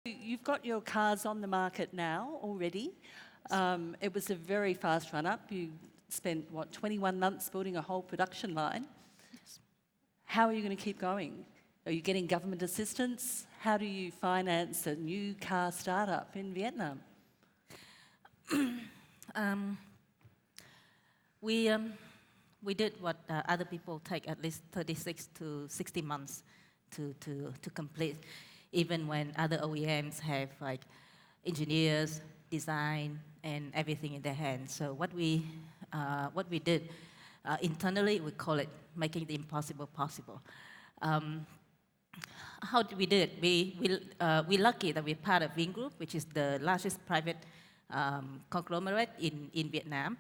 You've got your cars on the market now already. It was a very fast run-up. You spent, 21 months building a whole production line. Yes. How are you going to keep going? Are you getting government assistance? How do you finance a new car startup in Vietnam? We did what other people take at least 36 to 60 months to complete, even when other OEMs have like engineers, design, and everything in their hands. So what we did internally, we call it making the impossible possible. How did we do it? We're lucky that we're part of Vingroup, which is the largest private conglomerate in Vietnam,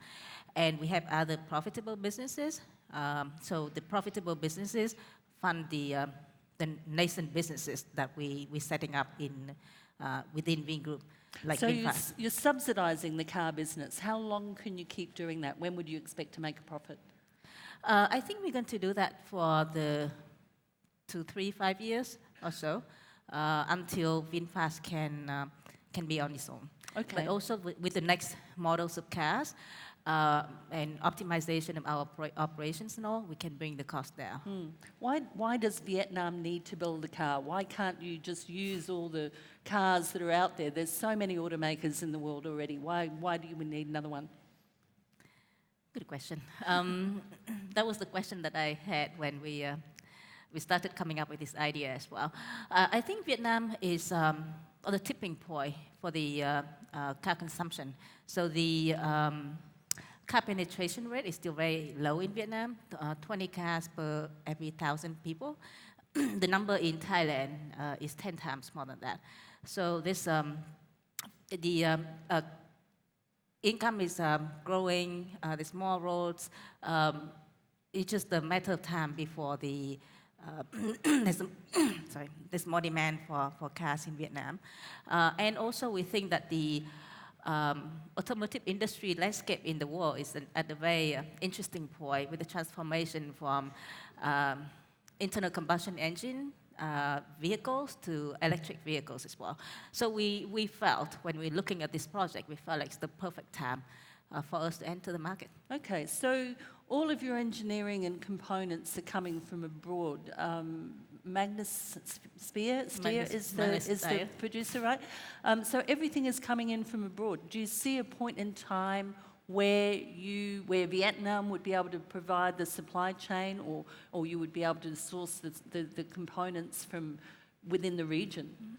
and we have other profitable businesses. So the profitable businesses fund the nascent businesses that we're setting up within Vingroup, like so Vinfast. you're subsidising the car business. How long can you keep doing that? When would you expect to make a profit? I think we're going to do that for the 2, 3, 5 years or so, until Vinfast can be on its own. Okay. But also with the next models of cars and optimization of our operations and all, we can bring the cost down. Why does Vietnam need to build a car? Why can't you just use all the cars that are out there? There's so many automakers in the world already. Why do you need another one? Good question. That was the question that I had when we started coming up with this idea as well. I think Vietnam is on the tipping point for the car consumption. So the car penetration rate is still very low in Vietnam, 20 cars per every 1,000 people. The number in Thailand is 10 times more than that. So this, the income is growing, there's more roads. It's just a matter of time before there's more demand for cars in Vietnam. And also we think that the automotive industry landscape in the world is at a very interesting point with the transformation from internal combustion engine vehicles to electric vehicles as well. So we felt, when we were looking at this project, we felt like it's the perfect time for us to enter the market. Okay, so all of your engineering and components are coming from abroad. Magnus Spear is the producer, right? So everything is coming in from abroad. Do you see a point in time where Vietnam would be able to provide the supply chain, or you would be able to source the components from within the region?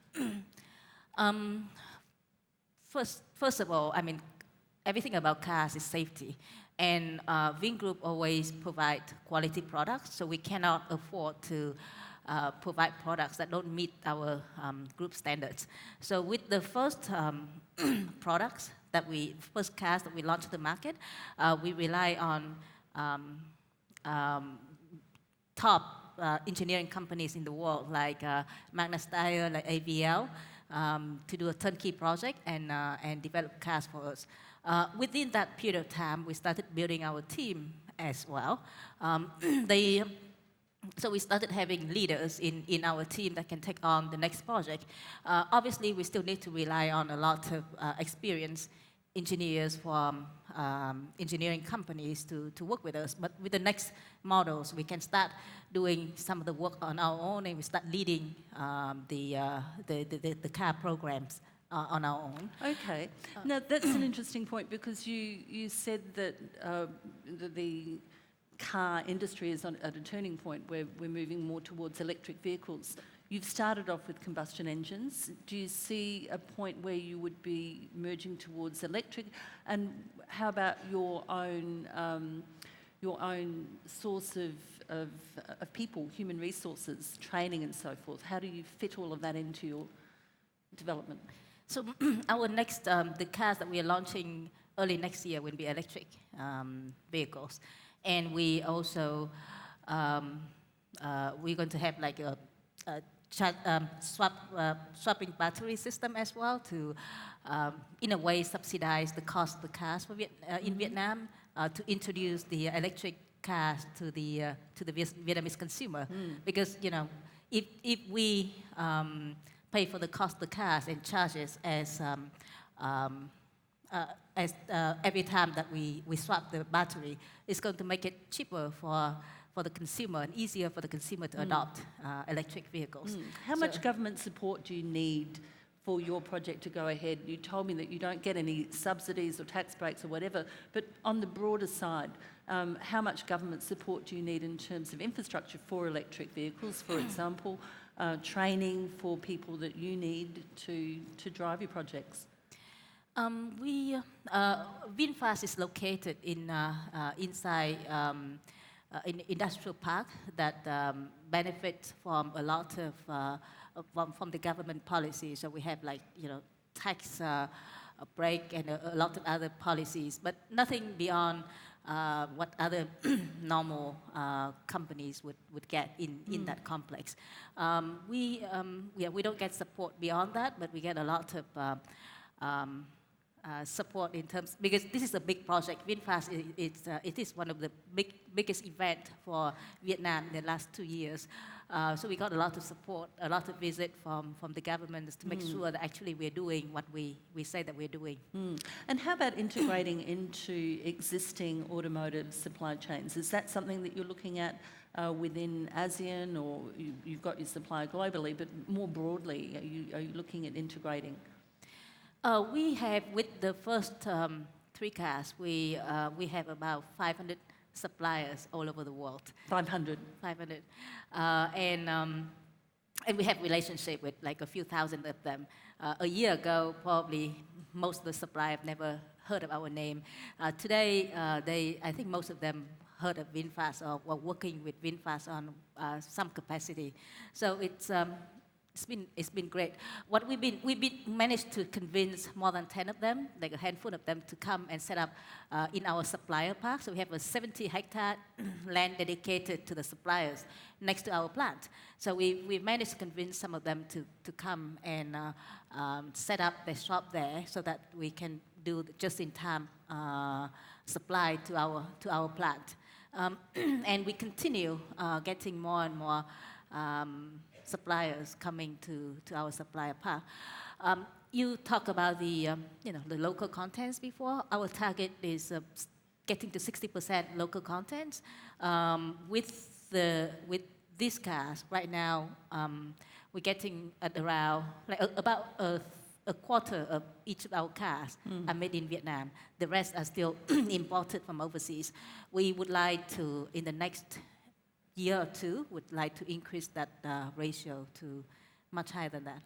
First of all, I mean, everything about cars is safety. And Vingroup always provide quality products, so we cannot afford to provide products that don't meet our group standards. So with the first first cars that we launched to the market, we rely on top engineering companies in the world, like Magnus Steyr, like AVL, to do a turnkey project and develop cars for us. Within that period of time, we started building our team as well. So we started having leaders in our team that can take on the next project. Obviously, we still need to rely on a lot of experienced engineers from engineering companies to work with us. But with the next models, we can start doing some of the work on our own, and we start leading the car programs on our own. Okay. Now, that's an interesting point, because you said that the car industry is at a turning point where we're moving more towards electric vehicles. You've started off with combustion engines. Do you see a point where you would be merging towards electric? And how about your own source of people, human resources, training and so forth? How do you fit all of that into your development? So our next, the cars that we are launching early next year will be electric vehicles. And we also, we're going to have like a swapping battery system as well to, in a way, subsidize the cost of the cars for in Vietnam, to introduce the electric cars to the Vietnamese consumer. Because, you know, if we pay for the cost of the cars and charges every time that we swap the battery. It's going to make it cheaper for the consumer and easier for the consumer to adopt electric vehicles. How much government support do you need for your project to go ahead? You told me that you don't get any subsidies or tax breaks or whatever, but on the broader side, how much government support do you need in terms of infrastructure for electric vehicles, for example, training for people that you need to drive your projects? Vinfast is located inside in industrial park that benefits from a lot of from the government policy. So we have tax break and a lot of other policies, but nothing beyond what other normal companies would get in that complex. We don't get support beyond that, but we get a lot of support in terms, because this is a big project. Vinfast it is one of the biggest event for Vietnam in the last 2 years. So we got a lot of support, a lot of visit from the governments to make sure that actually we're doing what we say that we're doing. And how about integrating into existing automotive supply chains? Is that something that you're looking at within Asean, or you've got your supply globally, but more broadly, are you looking at integrating? We have, with the first 3 cars, we have about 500 suppliers all over the world. 500? 500. And we have relationship with like a few thousand of them. A year ago, probably most of the suppliers have never heard of our name. Today, I think most of them heard of Vinfast or were working with Vinfast on some capacity. So it's been great. What we've managed to convince more than 10 of them, like a handful of them, to come and set up in our supplier park. So we have a 70-hectare land dedicated to the suppliers next to our plant. So we managed to convince some of them to come and set up their shop there so that we can do just-in-time supply to our plant. And we continue getting more and more suppliers coming to our supplier park. You talk about the local contents before. Our target is getting to 60% local contents. With these cars right now, we're getting at around about a quarter of each of our cars are made in Vietnam. The rest are still imported from overseas. We would like to, in the next year or 2, would like to increase that ratio to much higher than that.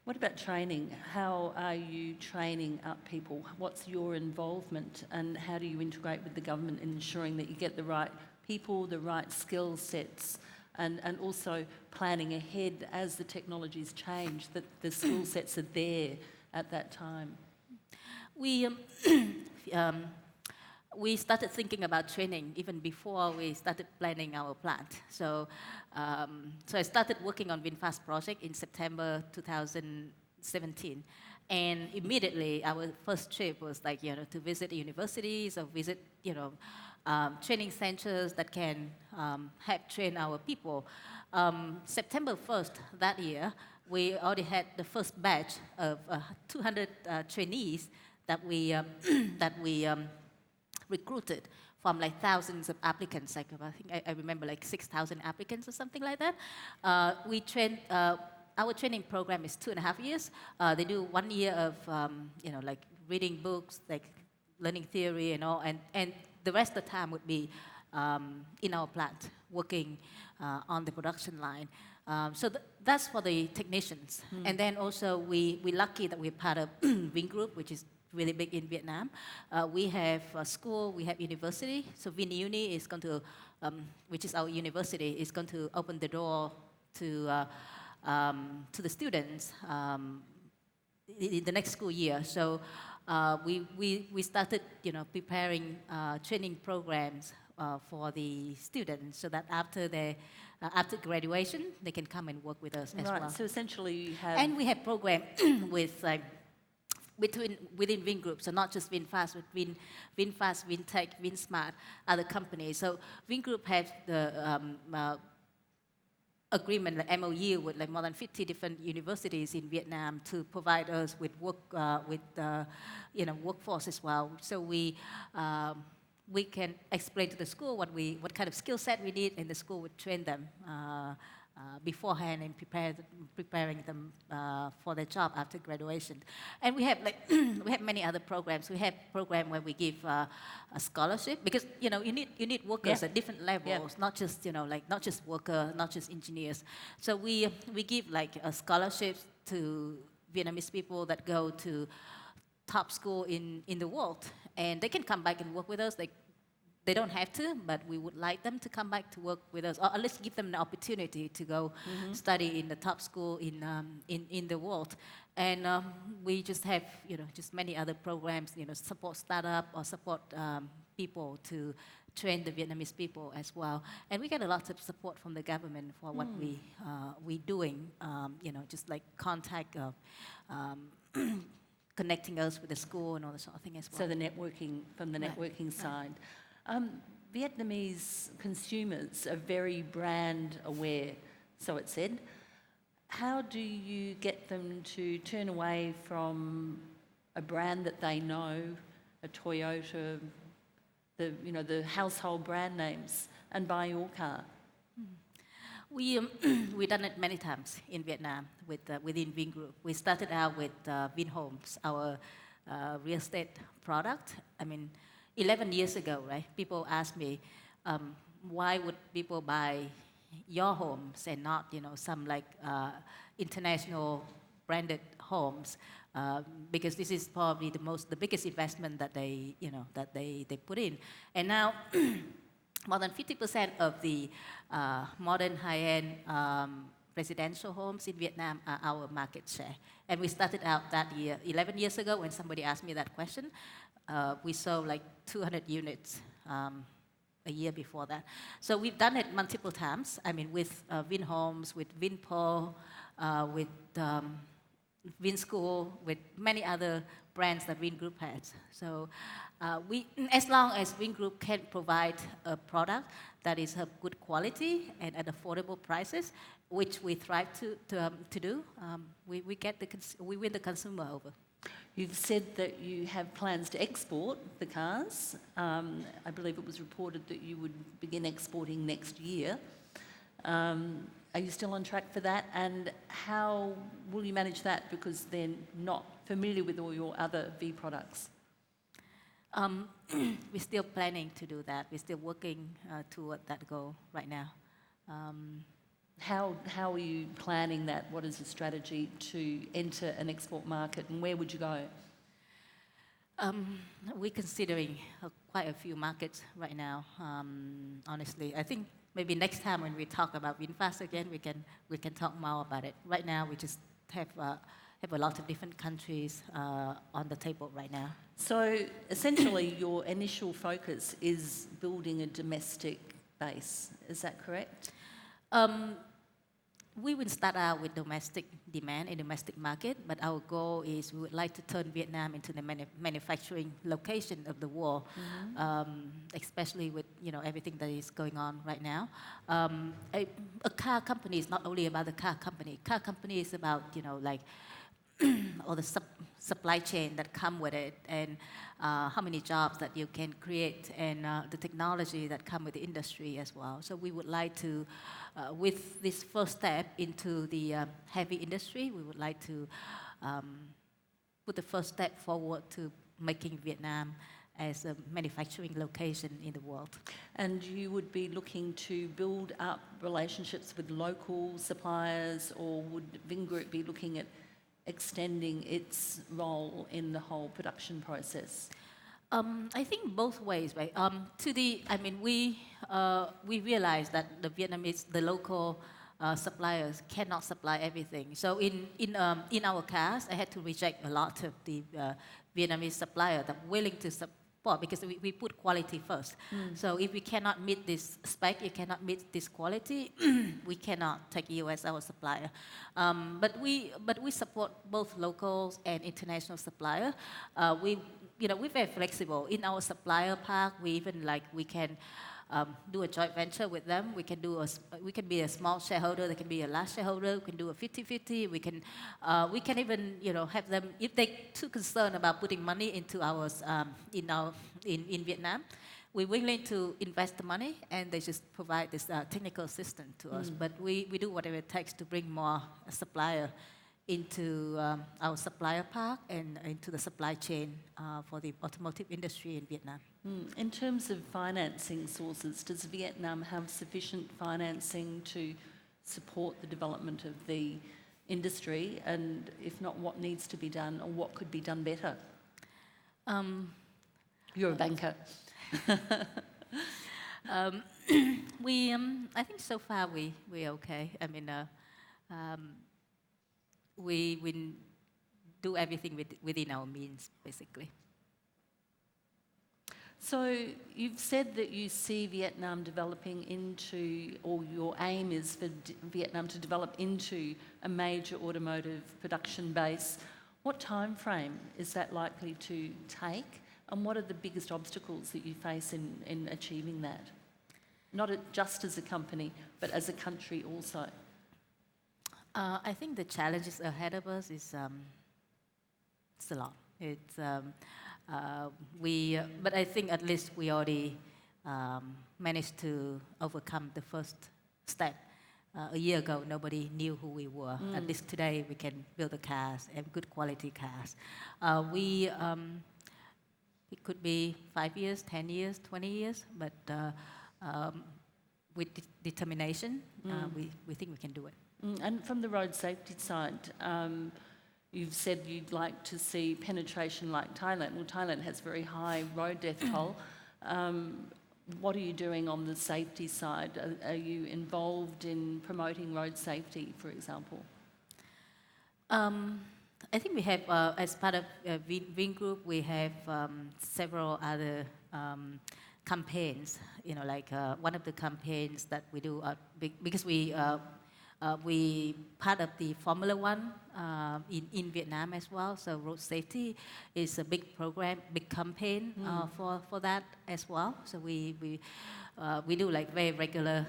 What about training? How are you training up people? What's your involvement, and how do you integrate with the government in ensuring that you get the right people, the right skill sets, and also planning ahead as the technologies change, that the skill sets are there at that time? We started thinking about training even before we started planning our plant. So I started working on Vinfast project in September 2017. And immediately our first trip was to visit universities or visit, training centers that can help train our people. September 1st that year, we already had the first batch of 200 trainees that we recruited from thousands of applicants. I think I remember 6,000 applicants or something like that. We trained. Our training program is 2.5 years. They do 1 year of reading books, learning theory and all, and the rest of the time would be in our plant working on the production line. So that's for the technicians. And then also we're lucky that we're part of Vingroup, which is really big in Vietnam. We have a school, we have university. So VinUni is going to, which is our university, is going to open the door to the students in the next school year. So we started, preparing training programs for the students, so that after graduation they can come and work with us as well. So essentially you have... And we have program with within Vingroup, so not just Vinfast, but Vinfast, Vintech, Vinsmart, other companies. So Vingroup has agreement, like MOU, with like more than 50 different universities in Vietnam to provide us with workforce as well. So we can explain to the school what kind of skill set we need, and the school would train them beforehand and preparing them for their job after graduation. And we have we have many other programs. We have a program where we give a scholarship, because you need workers at different levels, not just not just workers, not just engineers. So we give like a scholarship to Vietnamese people that go to top school in the world, and they can come back and work with us. They don't have to, but we would like them to come back to work with us, or at least give them the opportunity to go study in the top school in the world. And we just have just many other programs, support startup or support people to train the Vietnamese people as well. And we get a lot of support from the government for what we're doing, just like contact of connecting us with the school and all that sort of thing as well. So the networking, from the networking side. Vietnamese consumers are very brand aware, so it said. How do you get them to turn away from a brand that they know, a Toyota, the household brand names, and buy your car? We've done it many times in Vietnam within Vingroup. We started out with Vinhomes, our real estate product. I mean, 11 years ago, right? People asked me, why would people buy your homes and not, some like international branded homes? Because this is probably the biggest investment that they put in. And now, more than 50% of the modern high-end residential homes in Vietnam are our market share. And we started out that year, 11 years ago, when somebody asked me that question. We sold like 200 units a year before that. So we've done it multiple times. I mean, with Vinhomes, with Vinpo, with Vinschool, with many other brands that Vingroup has. So as long as Vingroup can provide a product that is of good quality and at affordable prices, which we strive to do, we win the consumer over. You've said that you have plans to export the cars. I believe it was reported that you would begin exporting next year. Are you still on track for that? And how will you manage that, because they're not familiar with all your other V products? We're still planning to do that. We're still working toward that goal right now. How are you planning that? What is the strategy to enter an export market, and where would you go? We're considering quite a few markets right now. Honestly, I think maybe next time when we talk about Vinfast again, we can talk more about it. Right now, we just have a lot of different countries on the table right now. So essentially, your initial focus is building a domestic base. Is that correct? We will start out with domestic demand in domestic market, but our goal is we would like to turn Vietnam into the manufacturing location of the world, especially with everything that is going on right now. A car company is not only about the car company. Car company is about all the supply chain that come with it, and how many jobs that you can create, and the technology that come with the industry as well. So we would like to, with this first step into the heavy industry, we would like to put the first step forward to making Vietnam as a manufacturing location in the world. And you would be looking to build up relationships with local suppliers, or would Vingroup be looking at extending its role in the whole production process? I think both ways, right? We realize that the local suppliers cannot supply everything. So in our cars, I had to reject a lot of the Vietnamese suppliers that were willing to support, because we put quality first. So if we cannot meet this spec, you cannot meet this quality, we cannot take you as our supplier. But we support both locals and international suppliers. We're very flexible in our supplier park. We even we can do a joint venture with them. We can be a small shareholder. They can be a large shareholder. We can do a 50-50. We can even have them, if they're too concerned about putting money into ours in Vietnam, we're willing to invest the money, and they just provide this technical assistance to us. But we do whatever it takes to bring more supplier into our supplier park and into the supply chain for the automotive industry in Vietnam. In terms of financing sources, does Vietnam have sufficient financing to support the development of the industry? And if not, what needs to be done, or what could be done better? You're a banker. I think so far we're okay. I mean, we do everything within our means, basically. So you've said that you see Vietnam developing into, or your aim is for Vietnam to develop into a major automotive production base. What time frame is that likely to take, and what are the biggest obstacles that you face in achieving that? Not just as a company, but as a country also. I think the challenges ahead of us is it's a lot. But I think at least we already managed to overcome the first step. A year ago, nobody knew who we were. At least today, we can build the cars and good quality cars. It could be 5 years, 10 years, 20 years, but with determination, we think we can do it. And from the road safety side, you've said you'd like to see penetration like Thailand. Well, Thailand has very high road death toll. What are you doing on the safety side? Are you involved in promoting road safety, for example? I think we have, as part of Vingroup, we have several other campaigns. Like one of the campaigns that we do, because we part of the Formula One in Vietnam as well. So road safety is a big program, big campaign for that as well. So we do like very regular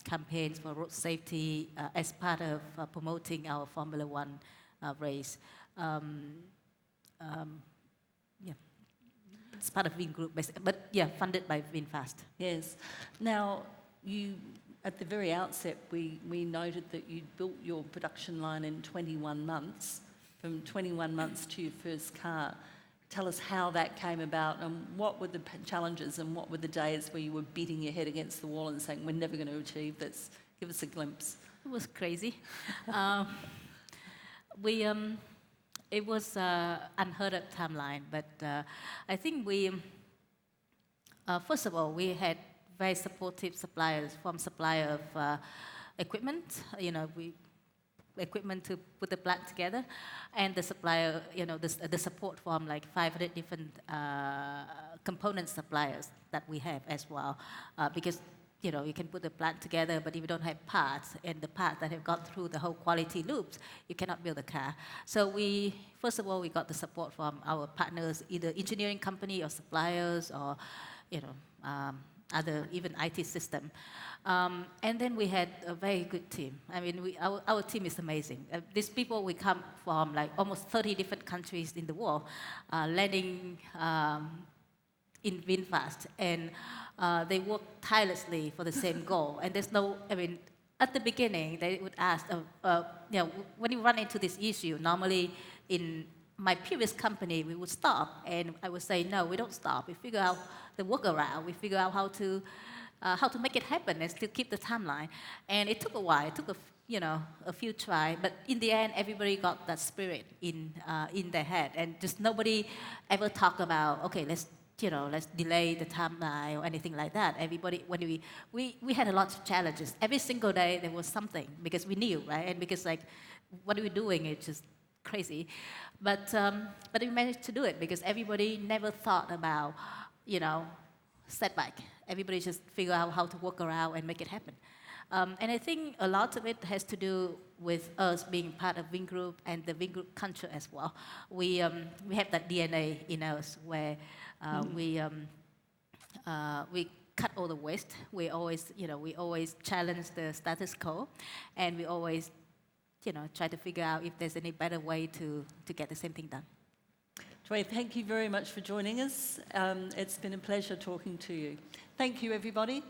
campaigns for road safety as part of promoting our Formula One race. It's part of Vingroup, basically, but funded by Vinfast. Yes. Now, at the very outset, we noted that you built your production line in 21 months, from 21 months to your first car. Tell us how that came about, and what were the challenges, and what were the days where you were beating your head against the wall and saying, we're never going to achieve this? Give us a glimpse. It was crazy. It was unheard of timeline, but I think first of all, we had very supportive suppliers, from supplier of equipment, equipment to put the plant together, and the supplier, the support from like 500 different component suppliers that we have as well, because you can put the plant together, but if you don't have parts, and the parts that have gone through the whole quality loops, you cannot build a car. So first of all, we got the support from our partners, either engineering company or suppliers, or other, even IT system. And then we had a very good team. I mean, our team is amazing. These people, we come from like almost 30 different countries in the world, landing in Vinfast, and they work tirelessly for the same goal. And at the beginning, they would ask, when you run into this issue, normally in my previous company, we would stop, and I would say, no, we don't stop. We figure out the workaround. We figure out how to make it happen and still keep the timeline. And it took a while. It took a few tries, but in the end, everybody got that spirit in their head, and just nobody ever talked about, okay, let's delay the timeline or anything like that. Everybody, when we had a lot of challenges. Every single day there was something, because we knew, right? And because what are we doing? It's just crazy. But we managed to do it because everybody never thought about, setback. Everybody just figured out how to work around and make it happen. And I think a lot of it has to do with us being part of Vingroup and the Vingroup culture as well. We have that DNA in us where we cut all the waste. We always, we always challenge the status quo, and we always, try to figure out if there's any better way to get the same thing done. Thuy, thank you very much for joining us. It's been a pleasure talking to you. Thank you, everybody.